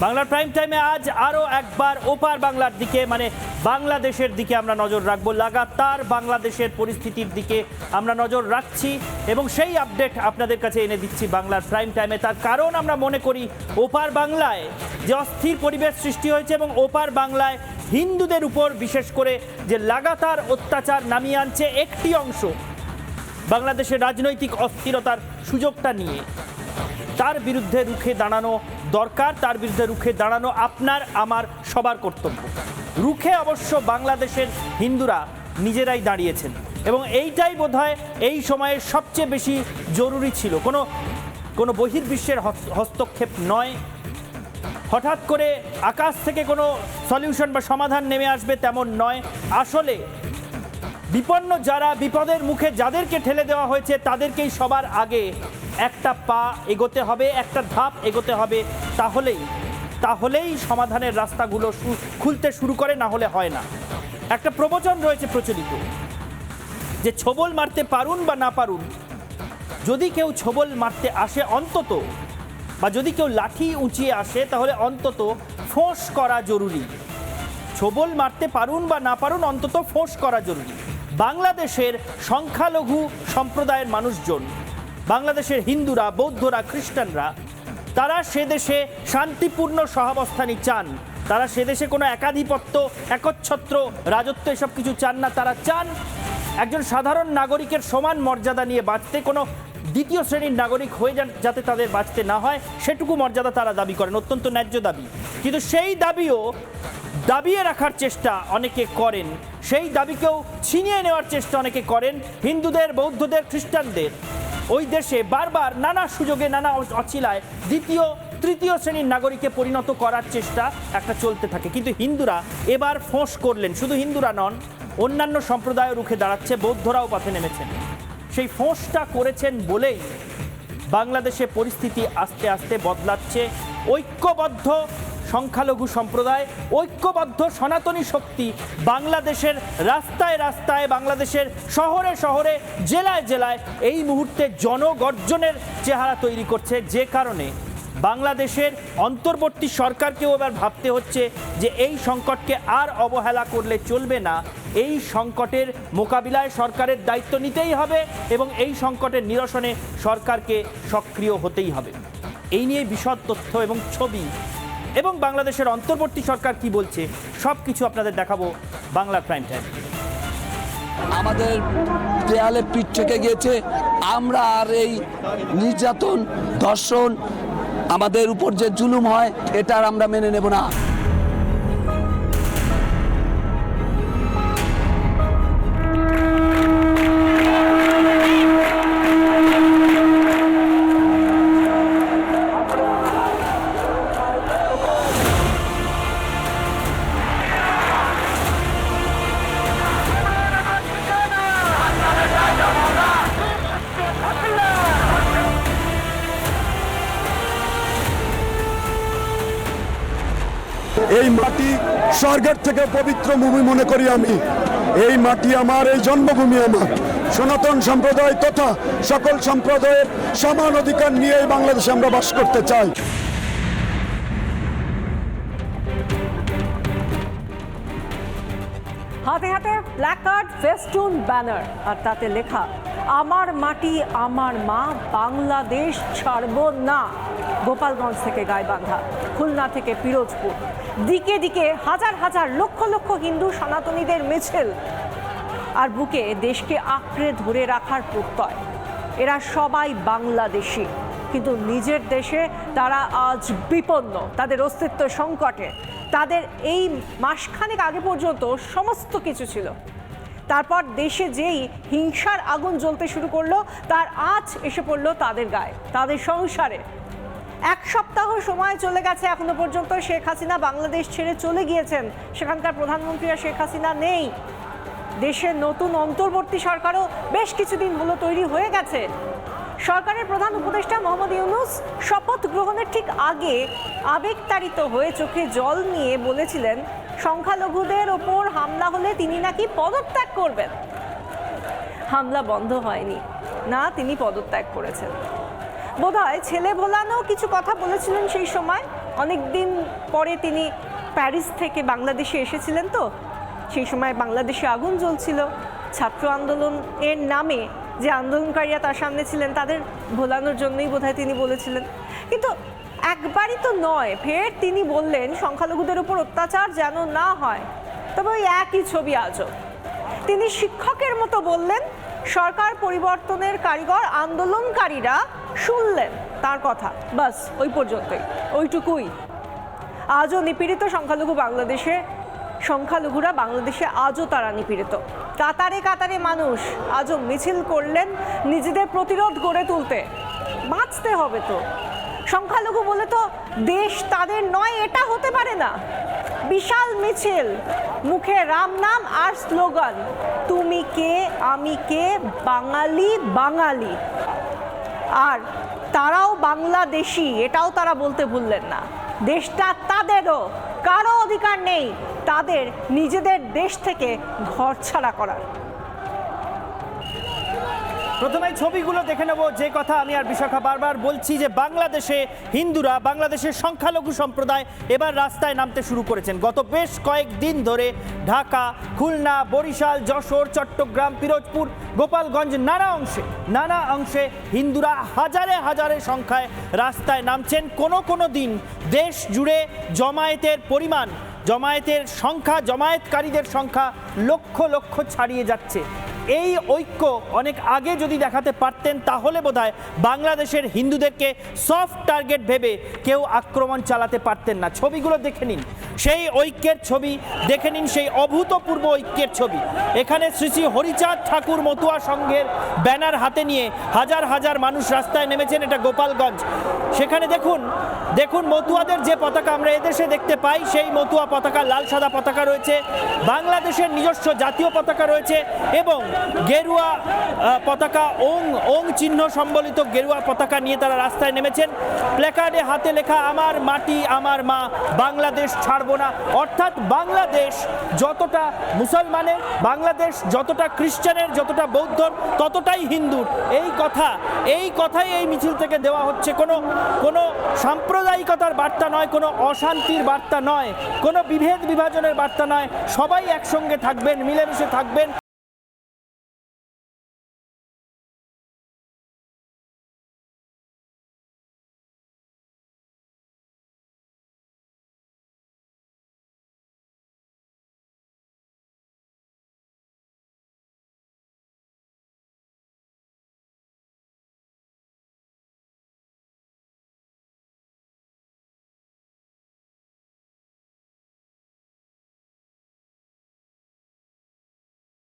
বাংলার প্রাইম টাইমে আজ আরও একবার ওপার বাংলার দিকে মানে বাংলাদেশের দিকে আমরা নজর রাখবো। লাগাতার বাংলাদেশের পরিস্থিতির দিকে আমরা নজর রাখছি এবং সেই আপডেট আপনাদের কাছে এনে দিচ্ছি বাংলার প্রাইম টাইমে। তার কারণ আমরা মনে করি ওপার বাংলায় যে অস্থির পরিবেশ সৃষ্টি হয়েছে এবং ওপার বাংলায় হিন্দুদের উপর বিশেষ করে যে লাগাতার অত্যাচার নামিয়ে আনছে একটি অংশ বাংলাদেশের রাজনৈতিক অস্থিরতার সুযোগটা নিয়ে, তার বিরুদ্ধে রুখে দাঁড়ানো দরকার, তার বিরুদ্ধে রুখে দাঁড়ানো আপনার আমার সবার কর্তব্য। রুখে অবশ্য বাংলাদেশের হিন্দুরা নিজেরাই দাঁড়িয়েছেন এবং এইটাই বোধহয় এই সময়ে সবচেয়ে বেশি জরুরি ছিল। কোনো বহির্বিশ্বের হস্তক্ষেপ নয়, হঠাৎ করে আকাশ থেকে কোনো সলিউশন বা সমাধান নেমে আসবে তেমন নয়। আসলে বিপন্ন যারা, বিপদের মুখে যাদেরকে ঠেলে দেওয়া হয়েছে তাদেরকেই সবার আগে একটা পা এগোতে হবে, একটা ধাপ এগোতে হবে, তাহলেই সমাধানের রাস্তাগুলো খুলতে শুরু করে, না হলে হয় না। একটা প্রবচন রয়েছে প্রচলিত যে ছোবল মারতে পারুন বা না পারুন, যদি কেউ ছোবল মারতে আসে অন্তত, বা যদি কেউ লাঠি উঁচিয়ে আসে তাহলে অন্তত ফোঁস করা জরুরি। ছোবল মারতে পারুন বা না পারুন, অন্তত ফোঁস করা জরুরি। বাংলাদেশের সংখ্যালঘু সম্প্রদায়ের মানুষজন, বাংলাদেশের হিন্দুরা, বৌদ্ধরা, খ্রিস্টানরা, তারা সে দেশে শান্তিপূর্ণ সহাবস্থানই চান। তারা সে দেশে কোনো একাধিপত্য, একচ্ছত্র রাজত্ব এসব কিছু চান না। তারা চান একজন সাধারণ নাগরিকের সমান মর্যাদা নিয়ে বাঁচতে, কোনো দ্বিতীয় শ্রেণীর নাগরিক হয়ে যাতে তাদের বাঁচতে না হয় সেটুকু মর্যাদা তারা দাবি করেন, অত্যন্ত ন্যায্য দাবি। কিন্তু সেই দাবিও দাবিয়ে রাখার চেষ্টা অনেকে করেন, সেই দাবিকেও ছিনিয়ে নেওয়ার চেষ্টা অনেকে করেন। হিন্দুদের, বৌদ্ধদের, খ্রিস্টানদের ওই দেশে বারবার নানা সুযোগে, নানা অছিলায় দ্বিতীয় তৃতীয় শ্রেণীর নাগরিকে পরিণত করার চেষ্টা একটা চলতে থাকে। কিন্তু হিন্দুরা এবার ফোঁস করলেন। শুধু হিন্দুরা নন, অন্যান্য সম্প্রদায় রুখে দাঁড়াচ্ছে, বৌদ্ধরাও পথে নেমেছেন। সেই ফোঁসটা করেছেন বলেই বাংলাদেশে পরিস্থিতি আস্তে আস্তে বদলাচ্ছে। ঐক্যবদ্ধ সংখ্যালঘু সম্প্রদায়, ঐক্যবদ্ধ সনাতনী শক্তি বাংলাদেশের রাস্তায় রাস্তায়, বাংলাদেশের শহরে শহরে, জেলায় জেলায় এই মুহূর্তে জনগর্জনের চেহারা তৈরি করছে। যে কারণে বাংলাদেশের অন্তর্বর্তী সরকারকেও এবার ভাবতে হচ্ছে যে এই সংকটকে আর অবহেলা করলে চলবে না। এই সংকটের মোকাবিলায় সরকারের দায়িত্ব নিতেই হবে এবং এই সংকটের নিরসনে সরকারকে সক্রিয় হতেই হবে। এই নিয়ে বিশদ তথ্য এবং ছবি এবং বাংলাদেশের অন্তর্বর্তী সরকার কি বলছে সব কিছু আপনাদের দেখাবো বাংলার প্রাইম টাইম। আমাদের দেয়ালে পিঠ থেকে গিয়েছে। আমরা আর এই নির্যাতন, ধর্ষণ, আমাদের উপর যে জুলুম হয় এটা আর আমরা মেনে নেব না। এই মাটি স্বর্গের থেকে পবিত্র ভূমি মনে করি আমি। এই মাটি আমার, এই জন্মভূমি আমার। সনাতন সম্প্রদায় তথা সকল সম্প্রদায়ের সমান অধিকার নিয়ে এই বাংলাদেশে আমরা বাস করতে চাই। হাতে হাতে প্ল্যাকার্ড, ফেস্টুন, ব্যানার, আর তাতে লেখা আমার মাটি আমার মা, বাংলাদেশ ছাড়বো না। গোপালগঞ্জ থেকে গাইবান্ধা, খুলনা থেকে পিরোজপুর, দিকে দিকে হাজার হাজার লক্ষ লক্ষ হিন্দু সনাতনীদের মিছিল আর বুকে দেশকে আঁকড়ে ধরে রাখার প্রত্যয়। এরা সবাই বাংলাদেশি, কিন্তু নিজের দেশে তারা আজ বিপন্ন, তাদের অস্তিত্ব সংকটে। তাদের এই মাসখানেক আগে পর্যন্ত সমস্ত কিছু ছিল, তারপর দেশে যেই হিংসার আগুন জ্বলতে শুরু করলো তার আঁচ এসে পড়লো তাদের গায়ে, তাদের সংসারে। এক সপ্তাহ সময় চলে গেছে, এখনো পর্যন্ত শেখ হাসিনা বাংলাদেশ ছেড়ে চলে গিয়েছেন। সেখানকার প্রধানমন্ত্রীরা শেখ হাসিনা নেই। দেশের নতুন অন্তর্বর্তী সরকারও বেশ কিছুদিন হলো তৈরি হয়ে গেছে। সরকারের প্রধান উপদেষ্টা মোহাম্মদ ইউনূস শপথ গ্রহণের ঠিক আগে আবেগতাড়িত হয়ে চোখে জল নিয়ে বলেছিলেন সংখ্যালঘুদের ওপর হামলা হলে তিনি নাকি পদত্যাগ করবেন। হামলা বন্ধ হয়নি, না তিনি পদত্যাগ করেছেন। বোধহয় ছেলে ভোলানো কিছু কথা বলেছিলেন সেই সময়। অনেক দিন পরে তিনি প্যারিস থেকে বাংলাদেশে এসেছিলেন, তো সেই সময় বাংলাদেশে আগুন জ্বলছিল। ছাত্র আন্দোলন এর নামে যে আন্দোলনকারীরা তার সামনে ছিলেন তাদের ভোলানোর জন্যই বোধহয় তিনি বলেছিলেন। কিন্তু একবারই তো নয়, ফের তিনি বললেন সংখ্যালঘুদের উপর অত্যাচার যেন না হয়। তবে ওই একই ছবি আজও তিনি শিক্ষকের মতো বললেন, সরকার পরিবর্তনের কারিগর আন্দোলনকারীরা শুনলেন তার কথা, বাস ওই পর্যন্তই, ওইটুকুই। আজও নিপীড়িত সংখ্যালঘুরা বাংলাদেশে আজও তারা নিপীড়িত। কাতারে কাতারে মানুষ আজও মিছিল করলেন নিজেদের প্রতিরোধ গড়ে তুলতে। বাঁচতে হবে তো, সংখ্যালঘু বলে তো দেশ তাদের নয়, এটা হতে পারে না। বিশাল মিছিল, মুখে রাম নাম আর স্লোগান, তুমি কে আমি কে, বাঙালি বাঙালি। আর তারাও বাংলাদেশি, এটাও তারা বলতে ভুললেন না। দেশটা তাদেরও, কারো অধিকার নেই তাদের নিজেদের দেশ থেকে ঘরছাড়া করার। প্রথমে ছবিগুলো দেখে নেব। যে কথা আমি আর বিশাখা বারবার বলছি যে বাংলাদেশে হিন্দুরা, বাংলাদেশের সংখ্যালঘু সম্প্রদায় এবার রাস্তায় নামতে শুরু করেছেন। গত বেশ কয়েকদিন ধরে ঢাকা, খুলনা, বরিশাল, যশোর, চট্টগ্রাম, পিরোজপুর, গোপালগঞ্জ নানা অংশে হিন্দুরা হাজারে হাজারে সংখ্যায় রাস্তায় নামছেন। কোনো দিন দেশ জুড়ে জমায়েতের পরিমাণ, জমায়েতের সংখ্যা, জমায়েতকারীদের সংখ্যা লক্ষ লক্ষ ছাড়িয়ে যাচ্ছে। এই ঐক্য অনেক আগে যদি দেখাতে পারতেন তাহলে বোধহয় বাংলাদেশের হিন্দুদেরকে সফট টার্গেট ভেবে কেউ আক্রমণ চালাতে পারতেন না। ছবিগুলো দেখে নিন, সেই ঐক্যের ছবি দেখে নিন, সেই অভূতপূর্ব ঐক্যের ছবি। এখানে শ্রী শ্রী হরিচাঁদ ঠাকুর মতুয়া সংঘের ব্যানার হাতে নিয়ে হাজার হাজার মানুষ রাস্তায় নেমেছেন। এটা গোপালগঞ্জ। সেখানে দেখুন মতুয়াদের যে পতাকা আমরা এদেশে দেখতে পাই, সেই মতুয়া পতাকা, লাল সাদা পতাকা রয়েছে, বাংলাদেশের নিজস্ব জাতীয় পতাকা রয়েছে এবং গেরুয়া পতাকা, ওং চিহ্ন সম্বলিত গেরুয়া পতাকা নিয়ে তারা রাস্তায় নেমেছেন। প্ল্যাকার্ডে হাতে লেখা আমার মাটি আমার মা, বাংলাদেশ ছাড়বো না। অর্থাৎ বাংলাদেশ যতটা মুসলমানের, বাংলাদেশ যতটা খ্রিস্টানের, যতটা বৌদ্ধর, ততটাই হিন্দুর। এই কথাই এই মিছিল থেকে দেওয়া হচ্ছে। কোনো সাম্প্রদায়িকতার বার্তা নয়, কোনো অশান্তির বার্তা নয়, কোনো বিভেদ বিভাজনের বার্তা নয়। সবাই একসঙ্গে থাকবেন, মিলেমিশে থাকবেন।